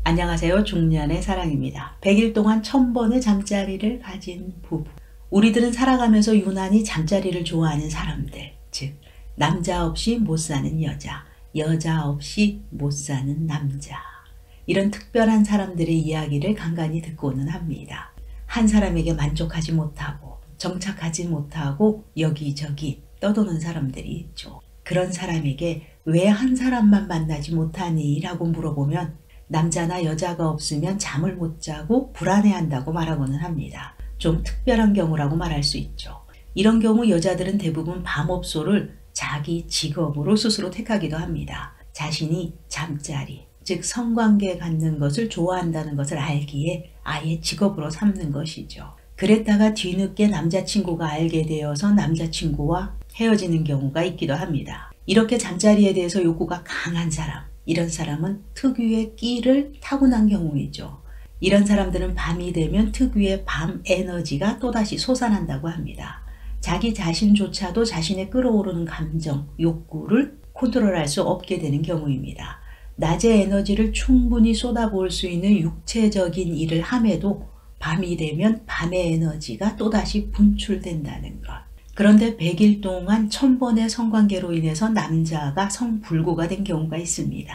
안녕하세요. 중년의 사랑입니다. 100일 동안 1000번의 잠자리를 가진 부부. 우리들은 살아가면서 유난히 잠자리를 좋아하는 사람들, 즉 남자 없이 못 사는 여자, 여자 없이 못 사는 남자, 이런 특별한 사람들의 이야기를 간간히 듣고는 합니다. 한 사람에게 만족하지 못하고 정착하지 못하고 여기저기 떠도는 사람들이 있죠. 그런 사람에게 왜 한 사람만 만나지 못하니? 라고 물어보면 남자나 여자가 없으면 잠을 못 자고 불안해한다고 말하고는 합니다. 좀 특별한 경우라고 말할 수 있죠. 이런 경우 여자들은 대부분 밤업소를 자기 직업으로 스스로 택하기도 합니다. 자신이 잠자리, 즉 성관계 갖는 것을 좋아한다는 것을 알기에 아예 직업으로 삼는 것이죠. 그랬다가 뒤늦게 남자친구가 알게 되어서 남자친구와 헤어지는 경우가 있기도 합니다. 이렇게 잠자리에 대해서 욕구가 강한 사람, 이런 사람은 특유의 끼를 타고난 경우이죠. 이런 사람들은 밤이 되면 특유의 밤 에너지가 또다시 솟아난다고 합니다. 자기 자신조차도 자신의 끓어오르는 감정, 욕구를 컨트롤할 수 없게 되는 경우입니다. 낮에 에너지를 충분히 쏟아부을 수 있는 육체적인 일을 함에도 밤이 되면 밤의 에너지가 또다시 분출된다는 것. 그런데 100일 동안 1000번의 성관계로 인해서 남자가 성불구가 된 경우가 있습니다.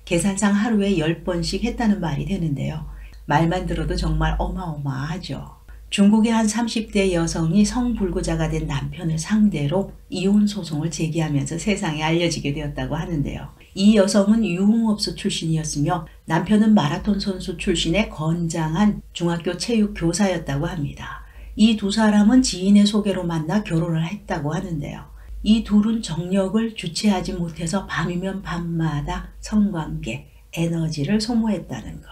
계산상 하루에 10번씩 했다는 말이 되는데요. 말만 들어도 정말 어마어마하죠. 중국의 한 30대 여성이 성불구자가 된 남편을 상대로 이혼 소송을 제기하면서 세상에 알려지게 되었다고 하는데요. 이 여성은 유흥업소 출신이었으며 남편은 마라톤 선수 출신의 건장한 중학교 체육 교사였다고 합니다. 이 두 사람은 지인의 소개로 만나 결혼을 했다고 하는데요. 이 둘은 정력을 주체하지 못해서 밤이면 밤마다 성관계, 에너지를 소모했다는 것.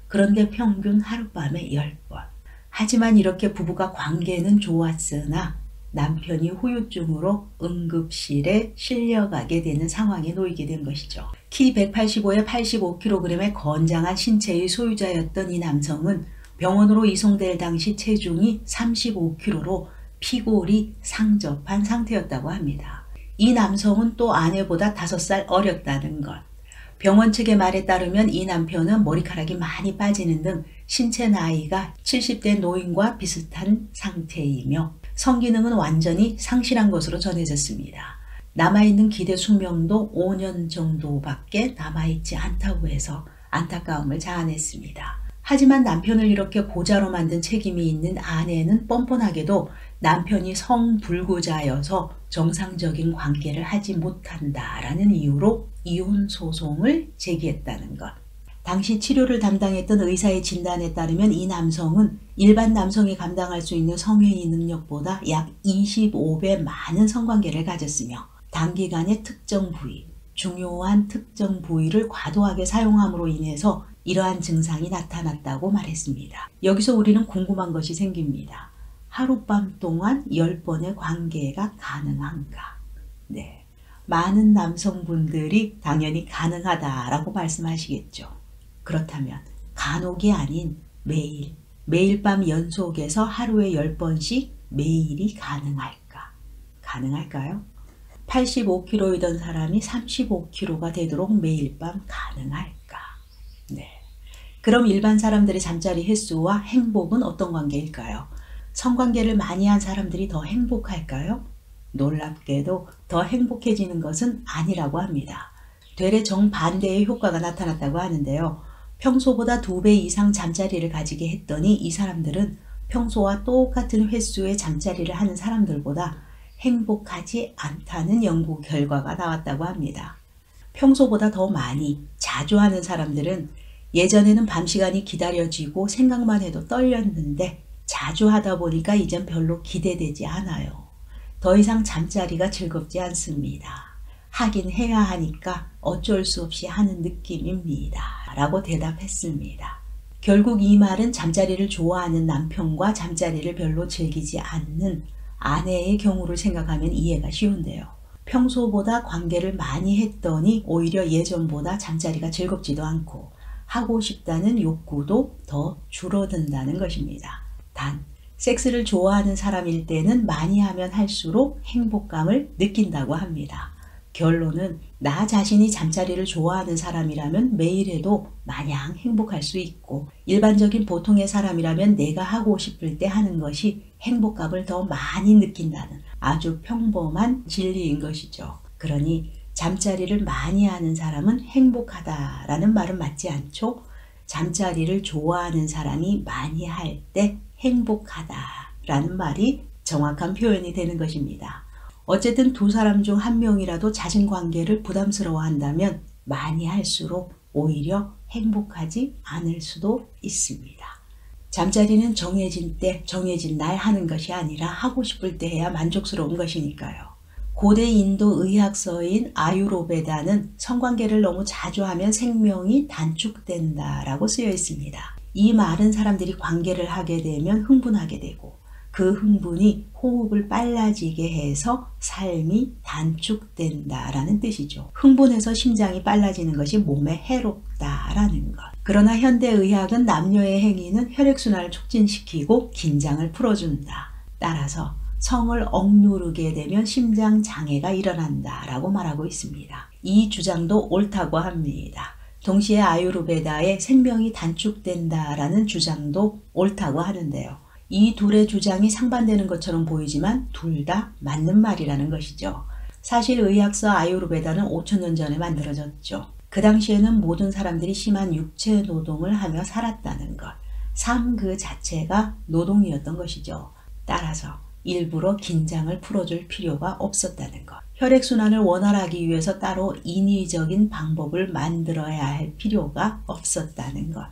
그런데 평균 하룻밤에 10번. 하지만 이렇게 부부가 관계는 좋았으나 남편이 후유증으로 응급실에 실려가게 되는 상황에 놓이게 된 것이죠. 키 185에 85kg의 건장한 신체의 소유자였던 이 남성은 병원으로 이송될 당시 체중이 35kg로 피골이 상접한 상태였다고 합니다. 이 남성은 또 아내보다 5살 어렸다는 것. 병원 측의 말에 따르면 이 남편은 머리카락이 많이 빠지는 등 신체 나이가 70대 노인과 비슷한 상태이며 성기능은 완전히 상실한 것으로 전해졌습니다. 남아있는 기대 수명도 5년 정도밖에 남아있지 않다고 해서 안타까움을 자아냈습니다. 하지만 남편을 이렇게 고자로 만든 책임이 있는 아내는 뻔뻔하게도 남편이 성불구자여서 정상적인 관계를 하지 못한다라는 이유로 이혼 소송을 제기했다는 것. 당시 치료를 담당했던 의사의 진단에 따르면 이 남성은 일반 남성이 감당할 수 있는 성행위 능력보다 약 25배 많은 성관계를 가졌으며 단기간에 특정 부위, 중요한 특정 부위를 과도하게 사용함으로 인해서 이러한 증상이 나타났다고 말했습니다. 여기서 우리는 궁금한 것이 생깁니다. 하룻밤 동안 10번의 관계가 가능한가? 네, 많은 남성분들이 당연히 가능하다라고 말씀하시겠죠. 그렇다면 간혹이 아닌 매일 밤 연속해서 하루에 10번씩 매일이 가능할까? 가능할까요? 85kg이던 사람이 35kg가 되도록 매일 밤 가능할까? 네. 그럼 일반 사람들의 잠자리 횟수와 행복은 어떤 관계일까요? 성관계를 많이 한 사람들이 더 행복할까요? 놀랍게도 더 행복해지는 것은 아니라고 합니다. 되레 정반대의 효과가 나타났다고 하는데요. 평소보다 2배 이상 잠자리를 가지게 했더니 이 사람들은 평소와 똑같은 횟수의 잠자리를 하는 사람들보다 행복하지 않다는 연구 결과가 나왔다고 합니다. 평소보다 더 많이, 자주 하는 사람들은 예전에는 밤 시간이 기다려지고 생각만 해도 떨렸는데 자주 하다 보니까 이젠 별로 기대되지 않아요. 더 이상 잠자리가 즐겁지 않습니다. 하긴 해야 하니까 어쩔 수 없이 하는 느낌입니다. 라고 대답했습니다. 결국 이 말은 잠자리를 좋아하는 남편과 잠자리를 별로 즐기지 않는 아내의 경우를 생각하면 이해가 쉬운데요. 평소보다 관계를 많이 했더니 오히려 예전보다 잠자리가 즐겁지도 않고 하고 싶다는 욕구도 더 줄어든다는 것입니다. 단, 섹스를 좋아하는 사람일 때는 많이 하면 할수록 행복감을 느낀다고 합니다. 결론은 나 자신이 잠자리를 좋아하는 사람이라면 매일 해도 마냥 행복할 수 있고, 일반적인 보통의 사람이라면 내가 하고 싶을 때 하는 것이 행복감을 더 많이 느낀다는 아주 평범한 진리인 것이죠. 그러니 잠자리를 많이 하는 사람은 행복하다라는 말은 맞지 않죠? 잠자리를 좋아하는 사람이 많이 할 때 행복하다라는 말이 정확한 표현이 되는 것입니다. 어쨌든 두 사람 중 한 명이라도 잦은 관계를 부담스러워한다면 많이 할수록 오히려 행복하지 않을 수도 있습니다. 잠자리는 정해진 때, 정해진 날 하는 것이 아니라 하고 싶을 때 해야 만족스러운 것이니까요. 고대 인도 의학서인 아유르베다는 성관계를 너무 자주 하면 생명이 단축된다라고 쓰여 있습니다. 이 말은 사람들이 관계를 하게 되면 흥분하게 되고, 그 흥분이 호흡을 빨라지게 해서 삶이 단축된다라는 뜻이죠. 흥분해서 심장이 빨라지는 것이 몸에 해롭다라는 것. 그러나 현대의학은 남녀의 행위는 혈액순환을 촉진시키고 긴장을 풀어준다. 따라서 성을 억누르게 되면 심장 장애가 일어난다라고 말하고 있습니다. 이 주장도 옳다고 합니다. 동시에 아유르베다의 생명이 단축된다라는 주장도 옳다고 하는데요. 이 둘의 주장이 상반되는 것처럼 보이지만 둘 다 맞는 말이라는 것이죠. 사실 의학서 아유르베다는 5,000년 전에 만들어졌죠. 그 당시에는 모든 사람들이 심한 육체 노동을 하며 살았다는 것, 삶 그 자체가 노동이었던 것이죠. 따라서 일부러 긴장을 풀어줄 필요가 없었다는 것, 혈액순환을 원활하기 위해서 따로 인위적인 방법을 만들어야 할 필요가 없었다는 것.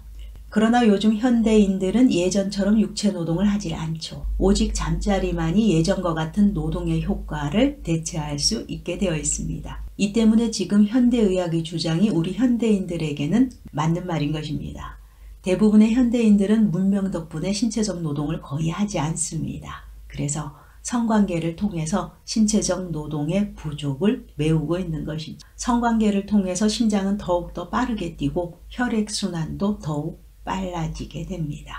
그러나 요즘 현대인들은 예전처럼 육체 노동을 하질 않죠. 오직 잠자리만이 예전과 같은 노동의 효과를 대체할 수 있게 되어 있습니다. 이 때문에 지금 현대의학의 주장이 우리 현대인들에게는 맞는 말인 것입니다. 대부분의 현대인들은 문명 덕분에 신체적 노동을 거의 하지 않습니다. 그래서 성관계를 통해서 신체적 노동의 부족을 메우고 있는 것이죠. 성관계를 통해서 심장은 더욱더 빠르게 뛰고 혈액순환도 더욱 빨라지게 됩니다.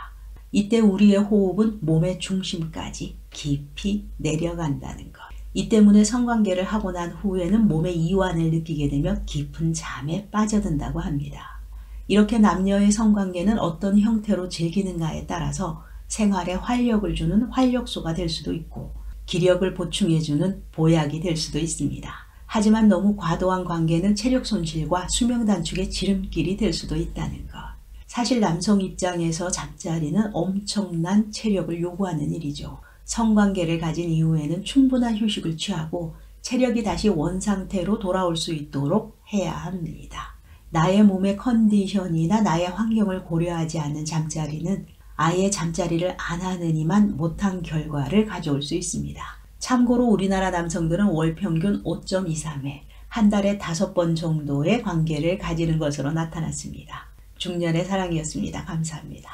이때 우리의 호흡은 몸의 중심까지 깊이 내려간다는 것. 이 때문에 성관계를 하고 난 후에는 몸의 이완을 느끼게 되며 깊은 잠에 빠져든다고 합니다. 이렇게 남녀의 성관계는 어떤 형태로 즐기는가에 따라서 생활에 활력을 주는 활력소가 될 수도 있고, 기력을 보충해주는 보약이 될 수도 있습니다. 하지만 너무 과도한 관계는 체력 손실과 수명 단축의 지름길이 될 수도 있다는 것. 사실 남성 입장에서 잠자리는 엄청난 체력을 요구하는 일이죠. 성관계를 가진 이후에는 충분한 휴식을 취하고 체력이 다시 원상태로 돌아올 수 있도록 해야 합니다. 나의 몸의 컨디션이나 나의 환경을 고려하지 않는 잠자리는 아예 잠자리를 안 하느니만 못한 결과를 가져올 수 있습니다. 참고로 우리나라 남성들은 월 평균 5.23회, 한 달에 5번 정도의 관계를 가지는 것으로 나타났습니다. 중년의 사랑이었습니다. 감사합니다.